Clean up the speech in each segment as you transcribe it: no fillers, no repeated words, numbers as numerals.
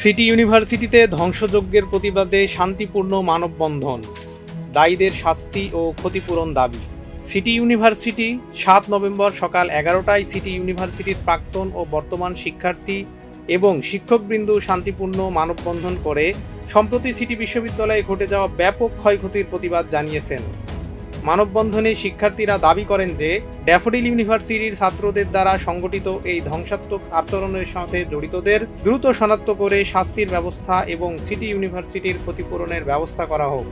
City ইউনিভার্সিটিতে ধ্বংসযজ্ঞের প্রতিবাদে শান্তিপূর্ণ মানববন্ধন, দায়ীদের শাস্তি ও ক্ষতিপূরণ দাবি। সিটি ইউনিভার্সিটি ৭ নভেম্বর সকাল ১১টায় সিটি ইউনিভার্সিটির প্রাক্তন ও বর্তমান শিক্ষার্থী এবং শিক্ষকবৃন্দ শান্তিপূর্ণ মানববন্ধন করে সম্প্রতি সিটি বিশ্ববিদ্যালয়ে ঘটে যাওয়া ব্যাপক ক্ষয়ক্ষতির প্রতিবাদ জানিয়েছেন। মানববন্ধনে শিক্ষার্থীরা দাবি করেন যে ড্যাফোডিল ইউনিভার্সিটির ছাত্রদের দ্বারা সংগঠিত এই ধ্বংসাত্মক আচরণের সাথে জড়িতদের দ্রুত শনাক্ত করে শাস্তির ব্যবস্থা এবং সিটি ইউনিভার্সিটির ক্ষতিপূরণের ব্যবস্থা করা হোক।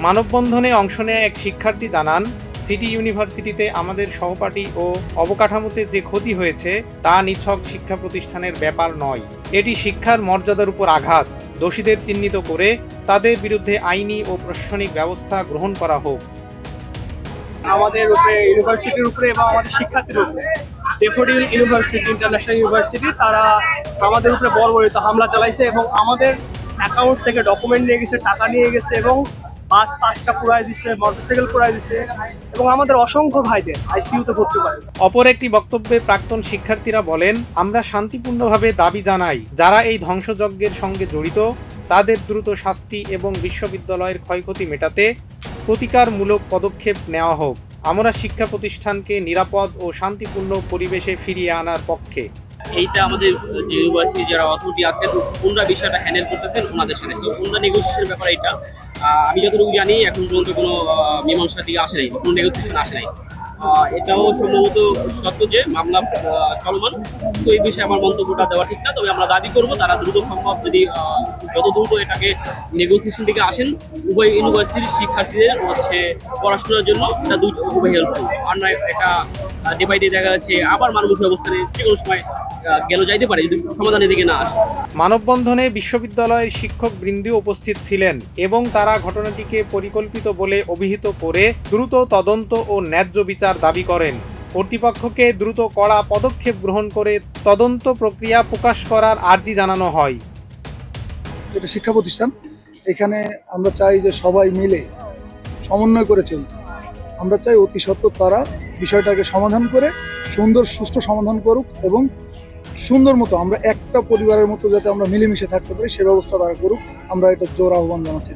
মানববন্ধনে অংশ নেয়া এক শিক্ষার্থী জানান, সিটি ইউনিভার্সিটিতে আমাদের সহপাঠী ও অবকাঠামোতে যে ক্ষতি হয়েছে তা নিছক শিক্ষা প্রতিষ্ঠানের ব্যাপার নয়, এটি শিক্ষার মর্যাদার উপর আঘাত। দোষীদের চিহ্নিত করে তাদের বিরুদ্ধে আইনি ও প্রশাসনিক ব্যবস্থা গ্রহণ করা হোক। আমাদের উপরে, ইউনিভার্সিটির উপরে এবং আমাদের শিক্ষার্থীর উপরে ড্যাফোডিল ইউনিভার্সিটি, ইন্টারন্যাশনাল ইউনিভার্সিটি, তারা আমাদের উপরে বর্বরিত হামলা চালাইছে এবং আমাদের অ্যাকাউন্টস থেকে ডকুমেন্ট নিয়ে গেছে, টাকা নিয়ে গেছে এবং বাস 5টা পুরাই দিচ্ছে, মোটরসাইকেল পুরাই দিচ্ছে এবং আমাদের অসংখ্য ভাইদের আইসিইউতে ভর্তি করে। অপর একটি বক্তব্যে প্রাক্তন শিক্ষার্থীরা বলেন, আমরা শান্তিপূর্ণভাবে দাবি জানাই, যারা এই ধ্বংসযজ্ঞের সঙ্গে জড়িত তাদের দ্রুত শাস্তি এবং বিশ্ববিদ্যালয়ের ক্ষয়ক্ষতি মেটাতে প্রতিকারমূলক পদক্ষেপ নেওয়া হোক। আমরা শিক্ষা প্রতিষ্ঠানকে নিরাপদ ও শান্তিপূর্ণ পরিবেশে ফিরিয়ে আনার পক্ষে। এইটা আমাদের যে ইউনিভার্সিটি যারা অথরিটি আছেন ওনারা বিষয়টা হ্যান্ডেল করতেছেন ওনাদের সাথে, তো ওনারা নেগোসিয়েশনের ব্যাপার এটা আমি যতটুকু জানি এখন পর্যন্ত কোনো মীমাংসার দিকে আসে নাই, কোনো নেগোসিয়েশন আসে নাই। এটাও সম্ভবত সত্য যে মামলা চলমান, তো এই বিষয়ে আমার মন্তব্যটা দেওয়া ঠিক না। তবে আমরা দাবি করবো তারা দ্রুত সম্ভব যদি যত দ্রুত এটাকে নেগোসিয়েশন দিকে আসেন, উভয় ইউনিভার্সিটির শিক্ষার্থীদের পড়াশোনার জন্য এটা খুবই হেল্পফুল। আর নয় এটা ডে বাই ডে দেখা যাচ্ছে আবার মানবমুখী অবস্থানে যে কোনো সময় গেল যাইতে পারে যদি সমাধানের দিকে না আসে। মানববন্ধনে বিশ্ববিদ্যালয়ের শিক্ষকবৃন্দ উপস্থিত ছিলেন এবং তারা ঘটনাটিকে পরিকল্পিত বলে অভিহিত করে দ্রুত তদন্ত ও ন্যায্য বিচার দাবি করেন। কর্তৃপক্ষকে দ্রুত কড়া পদক্ষেপ গ্রহণ করে তদন্ত প্রক্রিয়া প্রকাশ করার আর্জি জানানো হয়। এটা শিক্ষা প্রতিষ্ঠান, এখানে আমরা চাই যে সবাই মিলে সমন্বয় করে চলতে। আমরা চাই অতি সত্বর তারা বিষয়টাকে সমাধান করে সুন্দর সুষ্ঠু সমাধান করুক এবং সুন্দর মতো আমরা একটা পরিবারের মতো যাতে আমরা মিলেমিশে থাকতে পারি সে ব্যবস্থা তারা করুক। আমরা এটা জোর আহ্বান জানাচ্ছি।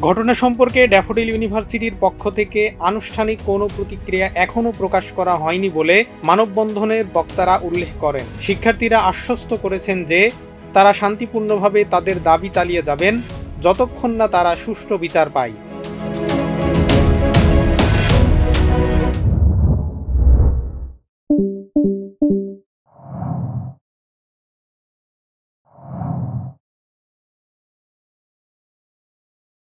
ঘটনা সম্পর্কে ড্যাফোডিল ইউনিভার্সিটির পক্ষ থেকে আনুষ্ঠানিক কোনো প্রতিক্রিয়া এখনও প্রকাশ করা হয়নি বলে মানববন্ধনের বক্তারা উল্লেখ করেন। শিক্ষার্থীরা আশ্বস্ত করেছেন যে তারা শান্তিপূর্ণভাবে তাদের দাবি চালিয়ে যাবেন যতক্ষণ না তারা সুষ্ঠু বিচার পায়।